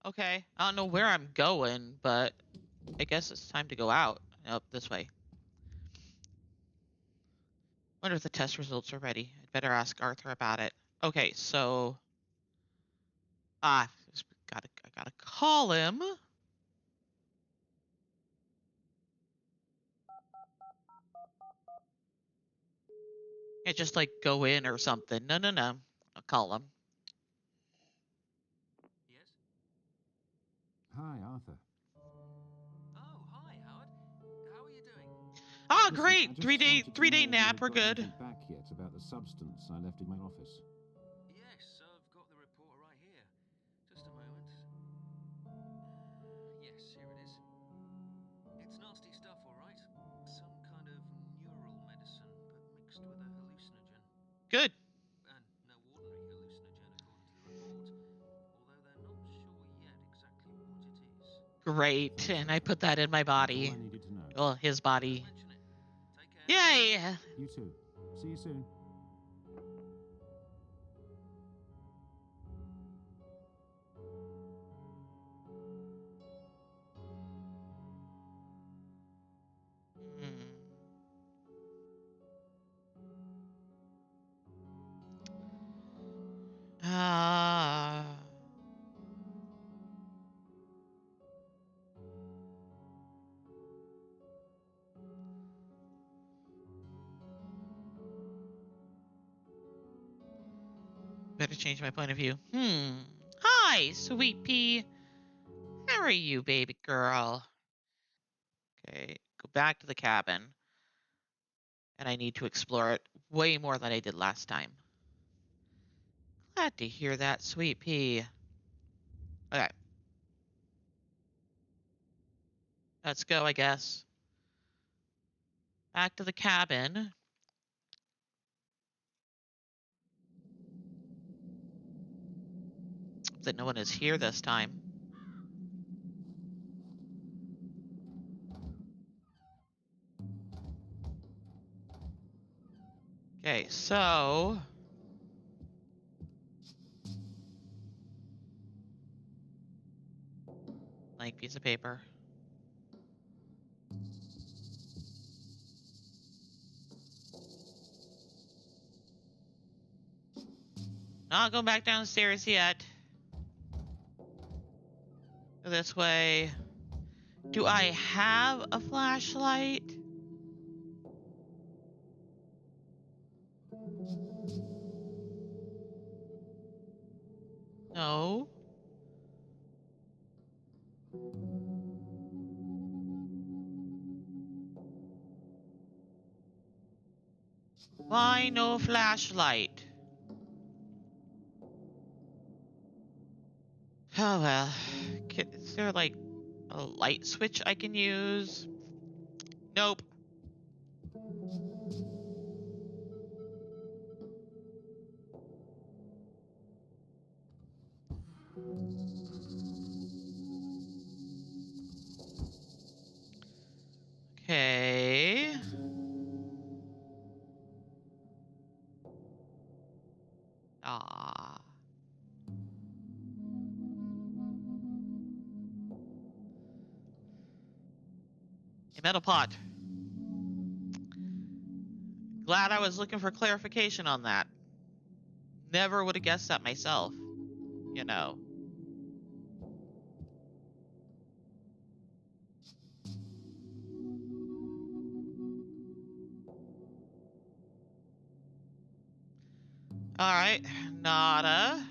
Okay, I don't know where I'm going, but I guess it's time to go out. Nope, this way. Wonder if the test results are ready. I'd better ask Arthur about it. Okay, so I gotta call him. Yeah, just like go in or something. No. I'll call him. Yes? Hi, Arthur. Oh, hi, Howard. How are you doing? Ah, Listen, I great. just Three-day wanted to know if you nap. had We're got good. anything back yet about the substance I left in my office. Yes, I've got the report right here. Just a moment. Yes, here it is. It's nasty stuff, all right. Some kind of neural medicine, but mixed with a hallucinogen. Good. And no ordinary hallucinogen, according to the report. Although they're not sure yet exactly what it is. Great. And I put that in my That's all body. I needed to know. Well, his Don't body. mention it. Take care. Yay! You too. See you soon. Hmm. Ah. Better change my point of view. Hi, sweet pea. How are you, baby girl? Okay, go back to the cabin. And I need to explore it way more than I did last time. Glad to hear that, sweet pea. Okay. Let's go, I guess. Back to the cabin. That no one is here this time. Okay, so blank piece of paper. Not going back downstairs yet. Go this way. Do I have a flashlight? No. Why no flashlight? Oh well. Is there like a light switch I can use? Nope. Okay. Ah. A metal pot. Glad I was looking for clarification on that. Never would have guessed that myself. You know. Alright. Nada.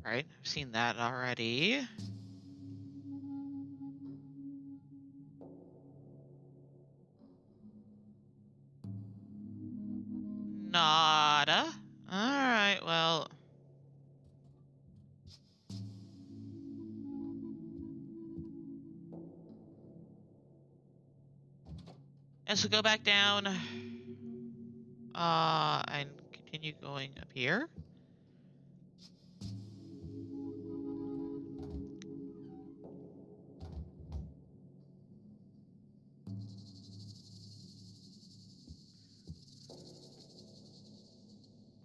Right. I've seen that already. Nada. Alright, well. And so go back down. And continue going up here.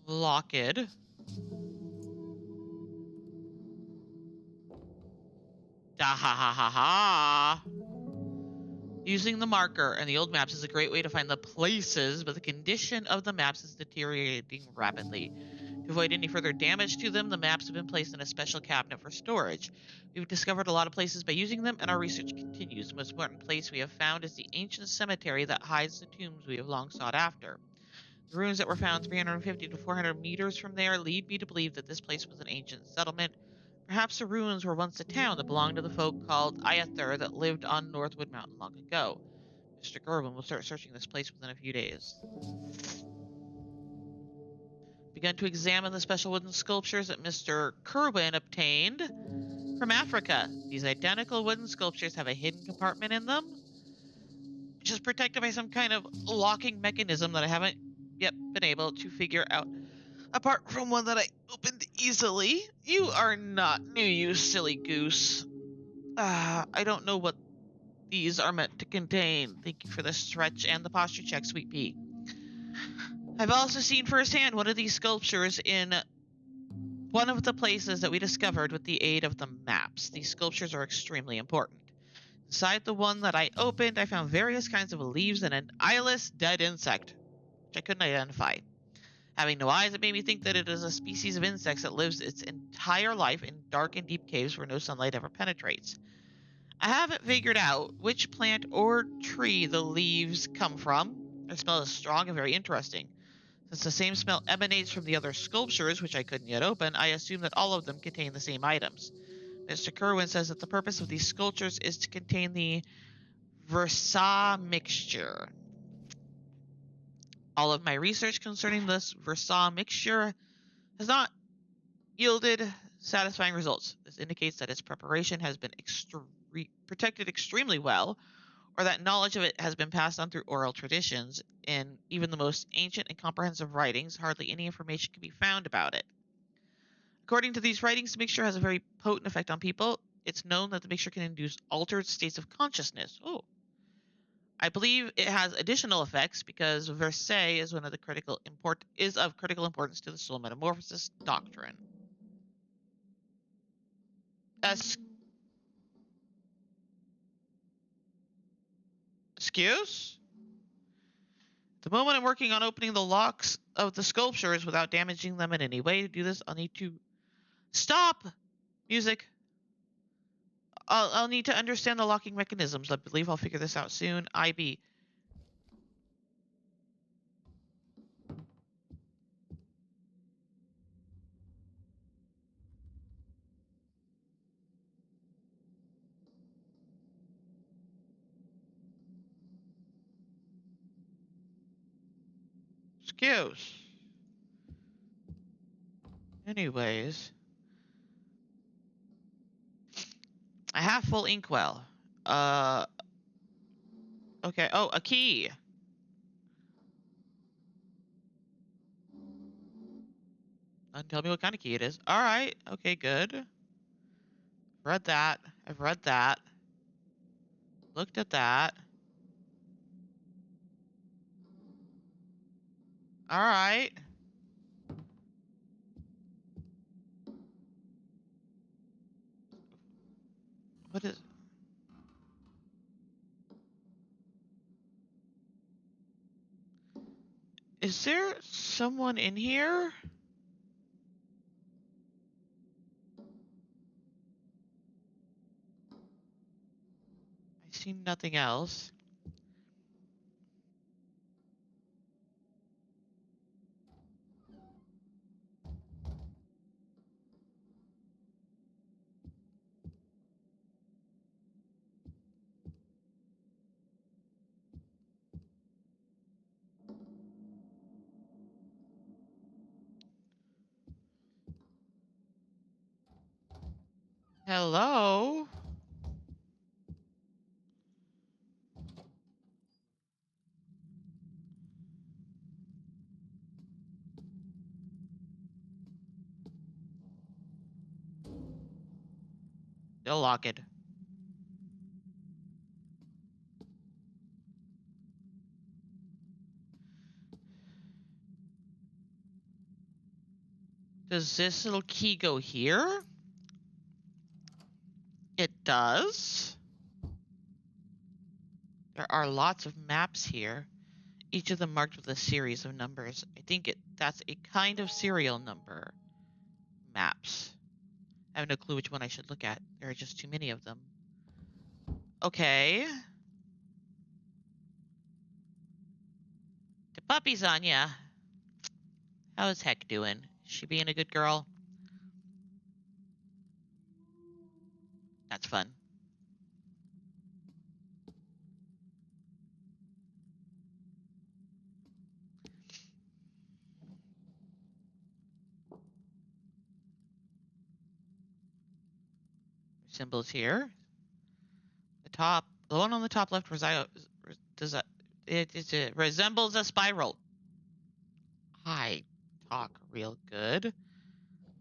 Locked. Da ha ha ha ha. Using the marker and the old maps is a great way to find the places, but the condition of the maps is deteriorating rapidly. To avoid any further damage to them, the maps have been placed in a special cabinet for storage. We've discovered a lot of places by using them, and our research continues. The most important place we have found is the ancient cemetery that hides the tombs we have long sought after. The ruins that were found 350 to 400 meters from there lead me to believe that this place was an ancient settlement. Perhaps the ruins were once a town that belonged to the folk called Ayathur that lived on Northwood Mountain long ago. Mr. Gerwin will start searching this place within a few days. Begun to examine the special wooden sculptures that Mr. Kerwin obtained from Africa. These identical wooden sculptures have a hidden compartment in them, which is protected by some kind of locking mechanism that I haven't yet been able to figure out, apart from one that I opened easily. You are not new, you silly goose. I don't know what these are meant to contain. Thank you for the stretch and the posture check, Sweet Pea. I've also seen firsthand one of these sculptures in one of the places that we discovered with the aid of the maps. These sculptures are extremely important. Inside the one that I opened, I found various kinds of leaves and an eyeless dead insect, which I couldn't identify. Having no eyes, it made me think that it is a species of insects that lives its entire life in dark and deep caves where no sunlight ever penetrates. I haven't figured out which plant or tree the leaves come from. The smell is strong and very interesting. Since the same smell emanates from the other sculptures, which I couldn't yet open, I assume that all of them contain the same items. Mr. Kerwin says that the purpose of these sculptures is to contain the Versa mixture. All of my research concerning this Versa mixture has not yielded satisfying results. This indicates that its preparation has been protected extremely well, or that knowledge of it has been passed on through oral traditions. In even the most ancient and comprehensive writings, hardly any information can be found about it. According to these writings, the mixture has a very potent effect on people. It's known that the mixture can induce altered states of consciousness. Oh. I believe it has additional effects because Versailles is one of the of critical importance to the soul metamorphosis doctrine. Excuse? The moment I'm working on opening the locks of the sculptures without damaging them in any way. To do this, I'll need to stop music. I'll need to understand the locking mechanisms. I believe I'll figure this out soon. IB. Excuse. Anyways. I have full inkwell. Okay. Oh, a key. Tell me what kind of key it is. All right. Okay, good. Read that. I've read that. Looked at that. All right. What is... Is there someone in here? I see nothing else. Hello? Still locked. Does this little key go here? It does. There are lots of maps here, each of them marked with a series of numbers. I think that's a kind of serial number. Maps. I have no clue which one I should look at. There are just too many of them. Okay. The puppy's on ya. How's Heck doing? Is she being a good girl? That's fun. Symbols here. The one on the top left it resembles a spiral. I talk real good.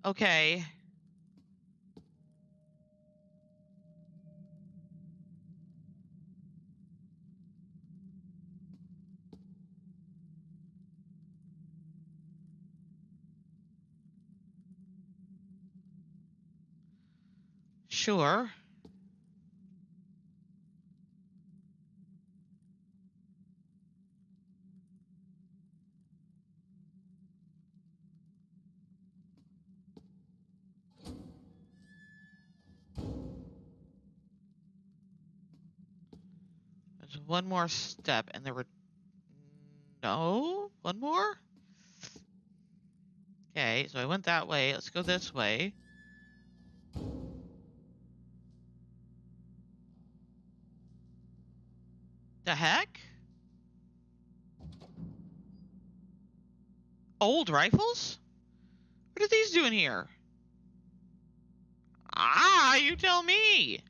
Okay. Sure. There's one more step, and there were... No? One more? Okay, so I went that way. Let's go this way. The heck? Old rifles? What are these doing here? Ah, you tell me.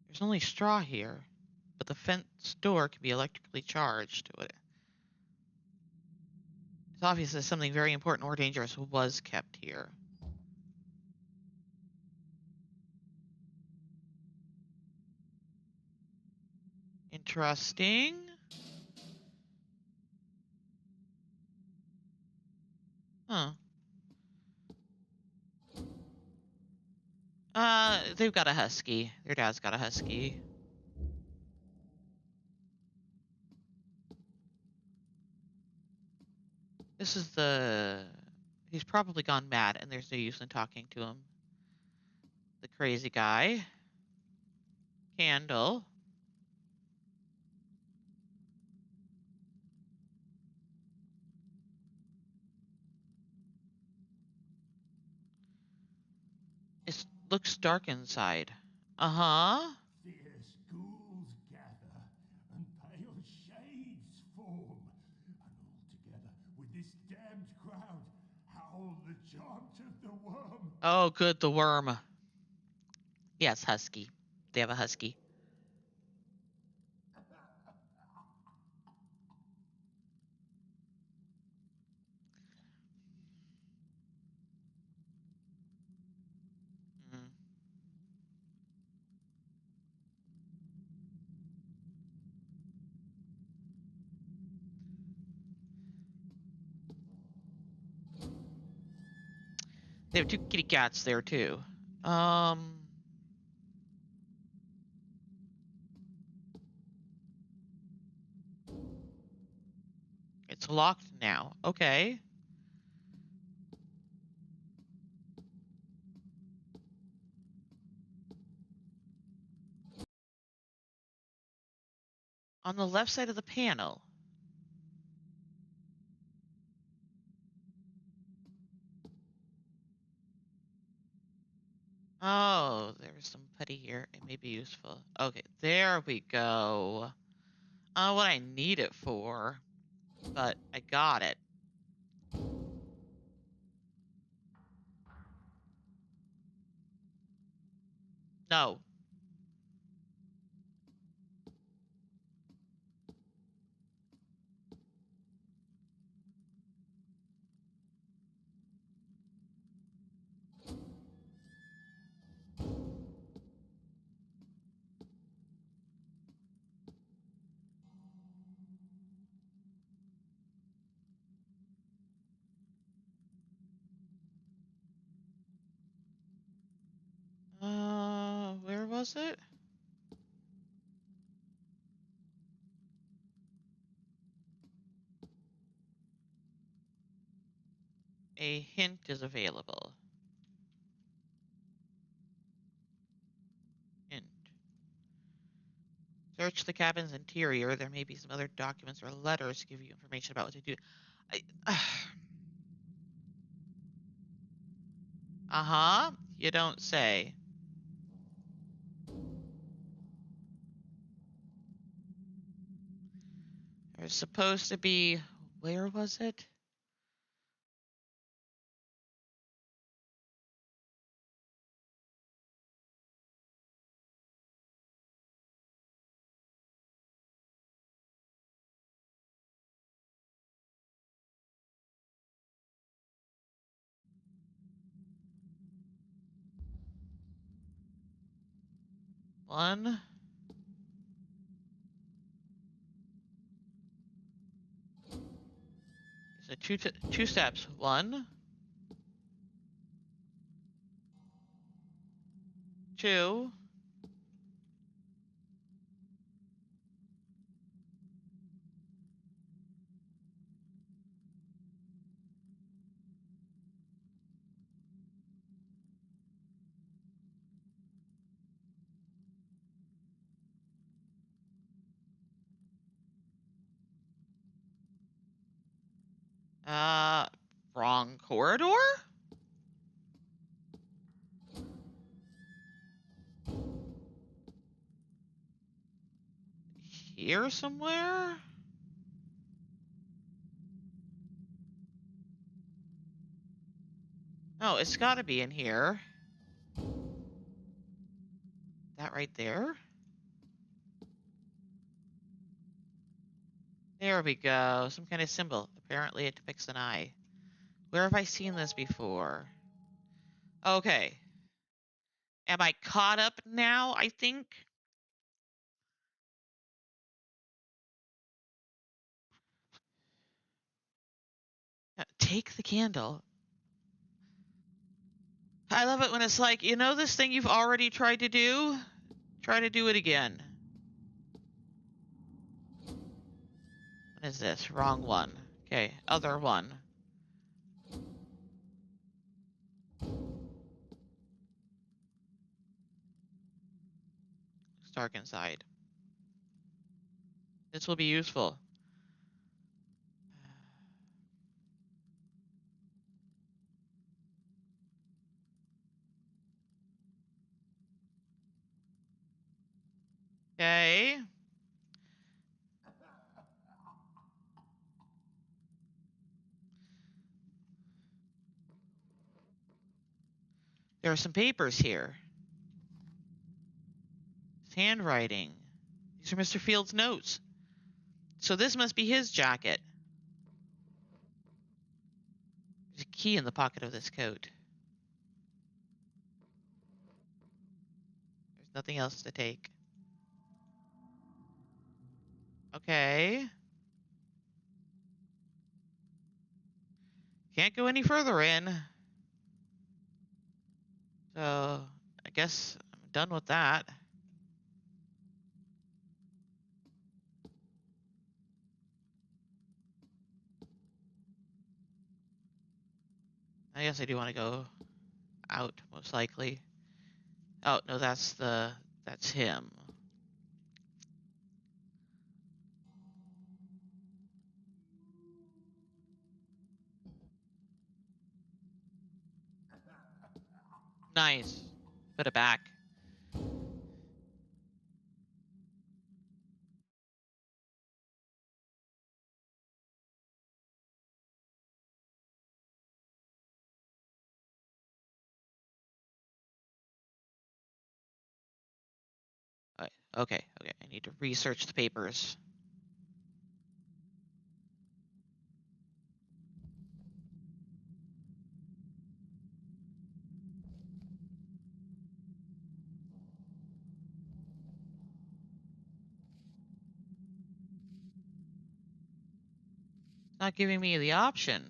There's only straw here, but the fence door can be electrically charged. It's obvious that something very important or dangerous was kept here. Interesting. Huh. They've got a husky. Their dad's got a husky. This is he's probably gone mad, and there's no use in talking to him. The crazy guy. Candle. It looks dark inside. Uh-huh. Fierce ghouls gather, and pale shades form, and all together with this damned crowd howl the chant of the worm. Oh, good, the worm. Yes, husky. They have a husky. Mm. They have two kitty cats there, too. It's locked now. Okay. On the left side of the panel. Oh, there's some putty here. It may be useful. Okay, there we go. What I need it for, but I got it. No. Where was it? A hint is available. Hint. Search the cabin's interior. There may be some other documents or letters to give you information about what to do. Uh-huh. You don't say. There's supposed to be... Where was it? One. So two steps. One. Two. Uh, Wrong corridor? Here somewhere? No, it's gotta be in here. That right there? There we go. Some kind of symbol. Apparently it depicts an eye. Where have I seen this before? Okay. Am I caught up now, I think? Take the candle. I love it when it's like, you know this thing you've already tried to do? Try to do it again. What is this? Wrong one. Okay, other one. It's dark inside. This will be useful. Okay. There are some papers here. His handwriting. These are Mr. Field's notes. So this must be his jacket. There's a key in the pocket of this coat. There's nothing else to take. Okay. Can't go any further in. So I guess I'm done with that. I guess I do want to go out, most likely. Oh, no, that's him. Nice. Put it back. Okay. I need to research the papers. It's not giving me the option.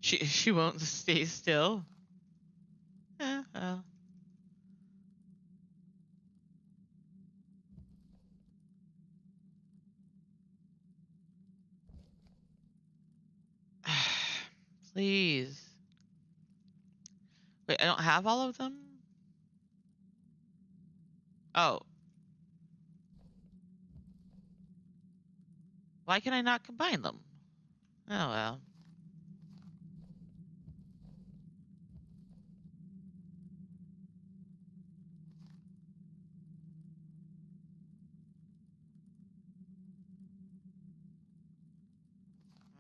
She won't stay still. Well. Please. Wait, I don't have all of them? Oh. Why can I not combine them? Oh well.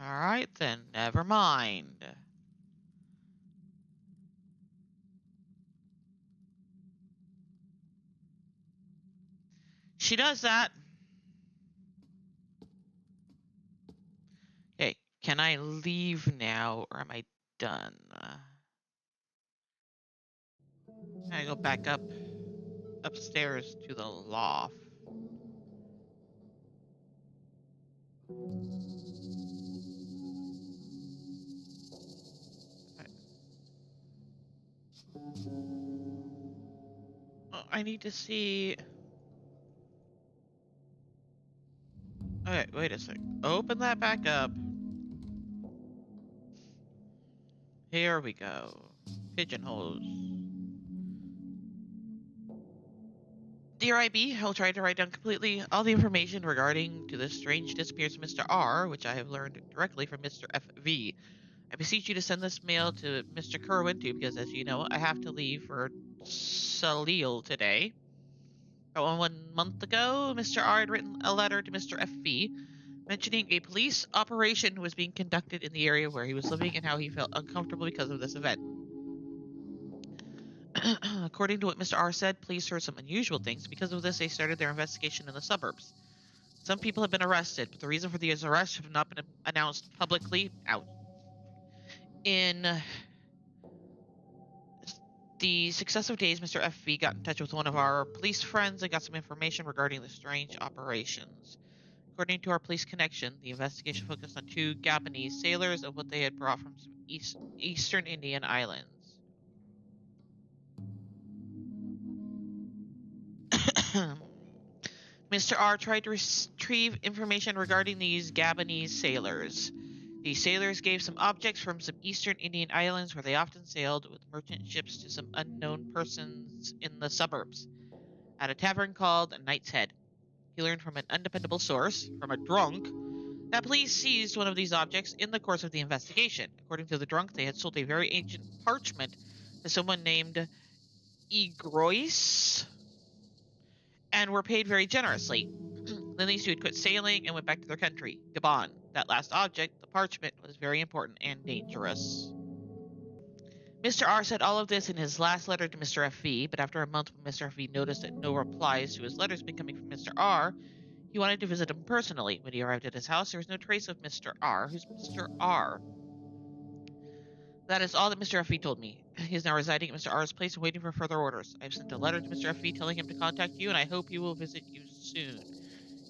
Alright then, never mind. She does that. Okay, can I leave now or am I done? I go back upstairs to the loft. I need to see. Okay, wait a sec. Open that back up. Here we go. Pigeonholes. Dear IB, I'll try to write down completely all the information regarding to the strange disappearance of Mr. R, which I have learned directly from Mr. FV. I beseech you to send this mail to Mr. Kerwin too, because as you know, I have to leave for Salil today. About 1 month ago, Mr. R had written a letter to Mr. FV mentioning a police operation was being conducted in the area where he was living and how he felt uncomfortable because of this event. According to what Mr. R said, police heard some unusual things. Because of this, they started their investigation in the suburbs. Some people have been arrested, but the reason for these arrests have not been announced publicly. Out. In the successive days, Mr. FV got in touch with one of our police friends and got some information regarding the strange operations. According to our police connection, the investigation focused on 2 Gabonese sailors and what they had brought from some eastern Indian islands. Mr. R tried to retrieve information regarding these Gabonese sailors. These sailors gave some objects from some eastern Indian islands where they often sailed with merchant ships to some unknown persons in the suburbs. At a tavern called Knight's Head, he learned from an undependable source, from a drunk, that police seized one of these objects in the course of the investigation. According to the drunk, they had sold a very ancient parchment to someone named Egrois and were paid very generously. Then these 2 had quit sailing and went back to their country, Gabon. That last object, the parchment, was very important and dangerous. Mr. R said all of this in his last letter to Mr. FV, but after a month when Mr. FV noticed that no replies to his letters had been coming from Mr. R, he wanted to visit him personally. When he arrived at his house, there was no trace of Mr. R. Who's Mr. R? That is all that Mr. FV told me. He is now residing at Mr. R's place and waiting for further orders. I have sent a letter to Mr. FV telling him to contact you, and I hope he will visit you soon.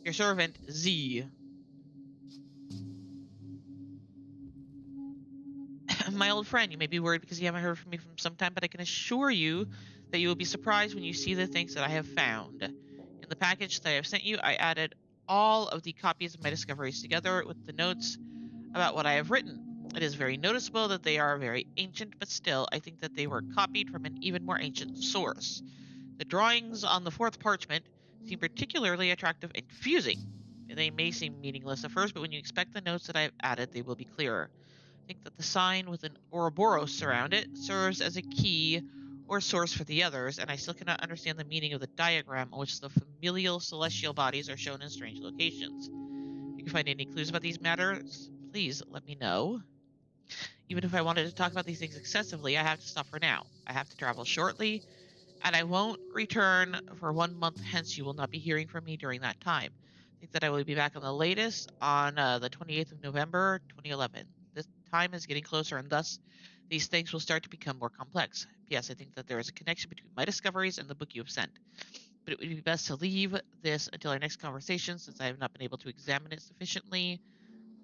Your servant, Z. My old friend, you may be worried because you haven't heard from me from some time, but I can assure you that you will be surprised when you see the things that I have found. In the package that I have sent you, I added all of the copies of my discoveries together with the notes about what I have written. It is very noticeable that they are very ancient, but still, I think that they were copied from an even more ancient source. The drawings on the fourth parchment seem particularly attractive and confusing. They may seem meaningless at first, but when you inspect the notes that I have added, they will be clearer. I think that the sign with an Ouroboros around it serves as a key or source for the others, and I still cannot understand the meaning of the diagram in which the familial celestial bodies are shown in strange locations. If you can find any clues about these matters, please let me know. Even if I wanted to talk about these things excessively, I have to stop for now. I have to travel shortly, and I won't return for 1 month, hence you will not be hearing from me during that time. I think that I will be back on the latest on the 28th of November, 2011. This time is getting closer, and thus these things will start to become more complex. P.S. I think that there is a connection between my discoveries and the book you have sent, but it would be best to leave this until our next conversation since I have not been able to examine it sufficiently.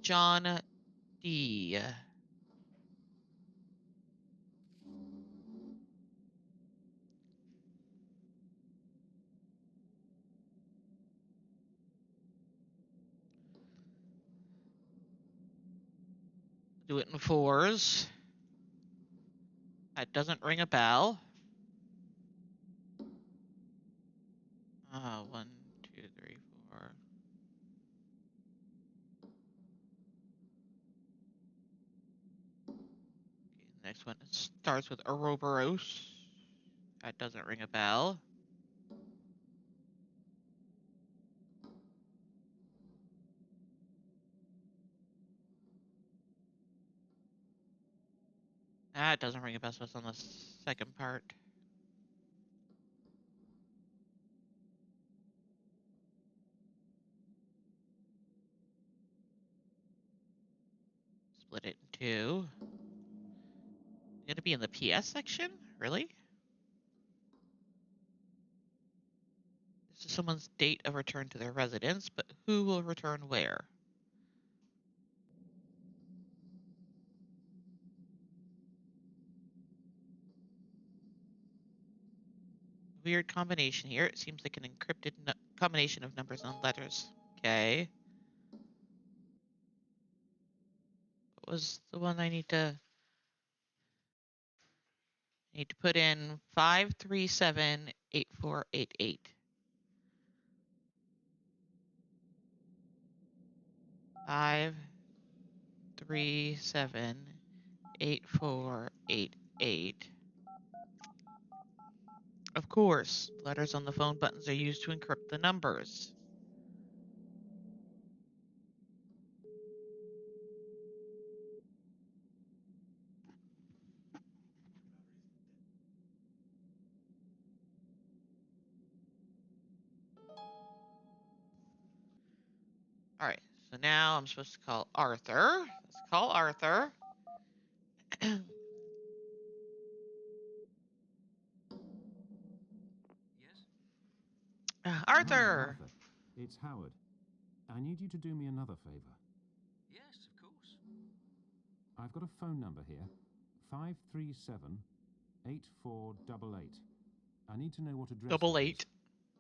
John D. Do it in fours. That doesn't ring a bell. 1, 2, 3, 4. Okay, the next one starts with Ouroboros. That doesn't ring a bell. That doesn't ring a bell, so it's on the second part. Split it in two. Gonna be in the PS section? Really? This is someone's date of return to their residence, but who will return where? Weird combination here. It seems like an encrypted combination of numbers and letters. Okay. What was the one I need to put in 5378488. 5378488. Of course, letters on the phone buttons are used to encrypt the numbers. All right, so now I'm supposed to call Arthur. Let's call Arthur. Yes? Hi, Arthur! Arthur. It's Howard. I need you to do me another favour. Yes, of course. I've got a phone number here. 537-8488. I need to know what address Double that eight. is.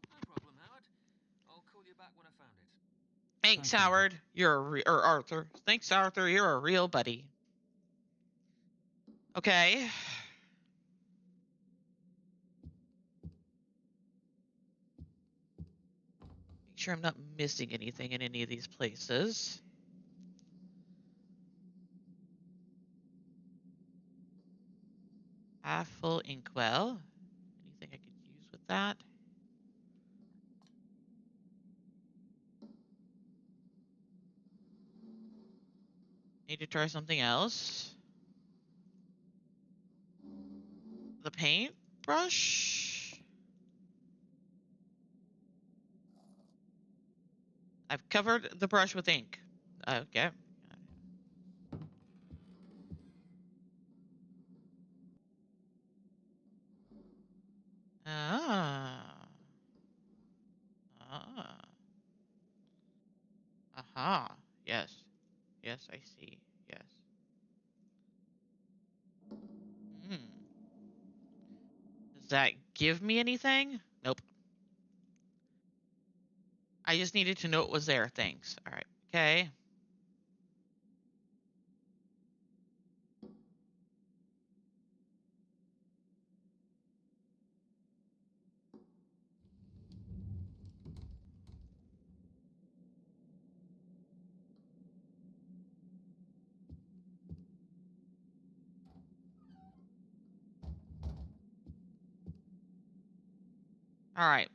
No problem, Howard. I'll call you back when I found it. Thanks, Thanks, Arthur. Howard. Or Arthur. Thanks, Arthur. You're a real buddy. Okay. Make sure I'm not missing anything in any of these places. Half full inkwell. Anything I could use with that? Need to try something else. The paint brush. I've covered the brush with ink. Okay. Ah. Ah. Aha. Yes. Yes, I see. Yes. Hmm. Does that give me anything? Nope. I just needed to know it was there. Thanks. All right. Okay. All right.